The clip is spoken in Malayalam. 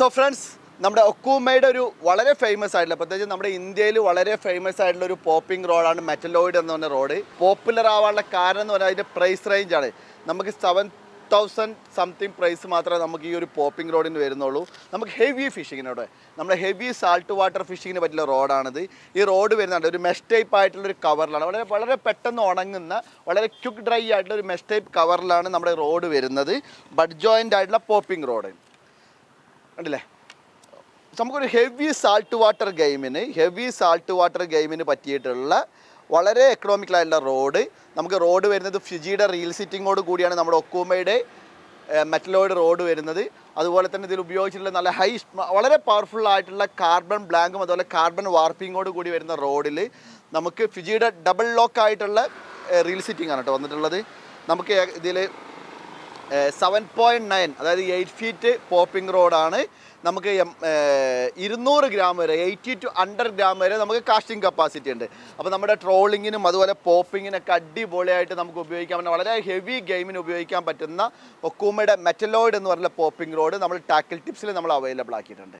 സോ ഫ്രണ്ട്സ്, നമ്മുടെ ഒക്കൂമയുടെ ഒരു വളരെ ഫേമസ് ആയിട്ടുള്ള, പ്രത്യേകിച്ച് നമ്മുടെ ഇന്ത്യയിൽ വളരെ ഫേമസ് ആയിട്ടുള്ള ഒരു പോപ്പിംഗ് റോഡാണ് മെറ്റലോയിഡ് എന്ന് പറഞ്ഞ റോഡ്. പോപ്പുലർ ആവാനുള്ള കാരണം എന്ന് പറഞ്ഞാൽ അതിൻ്റെ പ്രൈസ് റേഞ്ചാണ്. നമുക്ക് 7,000 സംതിങ് പ്രൈസ് മാത്രമേ നമുക്ക് ഈ ഒരു പോപ്പിംഗ് റോഡിന് വരുന്നുള്ളൂ. നമുക്ക് ഹെവി ഫിഷിങ്ങിനോട്, നമ്മുടെ ഹെവി സാൾട്ട് വാട്ടർ ഫിഷിങ്ങിന് പറ്റിയ റോഡാണിത്. ഈ റോഡ് വരുന്നുണ്ട് ഒരു മെഷ് ടൈപ്പ് ആയിട്ടുള്ളൊരു കവറിലാണ്, വളരെ വളരെ പെട്ടെന്ന് ഉണങ്ങുന്ന, വളരെ ക്വിക്ക് ഡ്രൈ ആയിട്ടുള്ള ഒരു മെഷ് ടൈപ്പ് കവറിലാണ് നമ്മുടെ റോഡ് വരുന്നത്. ബഡ് ജോയിൻ്റ് ആയിട്ടുള്ള പോപ്പിംഗ് റോഡ് കണ്ടില്ലേ. നമുക്കൊരു ഹെവി സാൾട്ട് വാട്ടർ ഗെയിമിന് പറ്റിയിട്ടുള്ള വളരെ എക്കണോമിക്കലായിട്ടുള്ള റോഡ്. നമുക്ക് റോഡ് വരുന്നത് ഫിജിയുടെ റീൽ സിറ്റിങ്ങോട് കൂടിയാണ് നമ്മുടെ ഒക്കൂമയുടെ മെറ്റലോയിഡ് റോഡ് വരുന്നത്. അതുപോലെ തന്നെ ഇതിൽ ഉപയോഗിച്ചിട്ടുള്ള നല്ല വളരെ പവർഫുൾ ആയിട്ടുള്ള കാർബൺ ബ്ലാങ്കും അതുപോലെ കാർബൺ വാർപ്പിങ്ങോട് കൂടി വരുന്ന റോഡിൽ നമുക്ക് ഫിജിയുടെ ഡബിൾ ലോക്ക് ആയിട്ടുള്ള റീൽ സിറ്റിംഗ് ആണ് കേട്ടോ വന്നിട്ടുള്ളത്. നമുക്ക് ഇതിൽ 7.9 അതായത് 8 ഫീറ്റ് പോപ്പിംഗ് റോഡാണ്. നമുക്ക് 200 ഗ്രാം വരെ, 80 to 100 ഗ്രാം വരെ നമുക്ക് കാസ്റ്റിംഗ് കപ്പാസിറ്റി ഉണ്ട്. അപ്പോൾ നമ്മുടെ ട്രോളിങ്ങിനും അതുപോലെ പോപ്പിങ്ങിനൊക്കെ അടിപൊളിയായിട്ട് നമുക്ക് ഉപയോഗിക്കാൻ പറ്റുന്ന, വളരെ ഹെവി ഗെയിമിന് ഉപയോഗിക്കാൻ പറ്റുന്ന ഒക്കൂമയുടെ മെറ്റലോയിഡ് എന്ന് പറഞ്ഞ പോപ്പിംഗ് റോഡ് നമ്മൾ ടാക്കിൾ ടിപ്സിൽ നമ്മൾ അവൈലബിൾ ആക്കിയിട്ടുണ്ട്.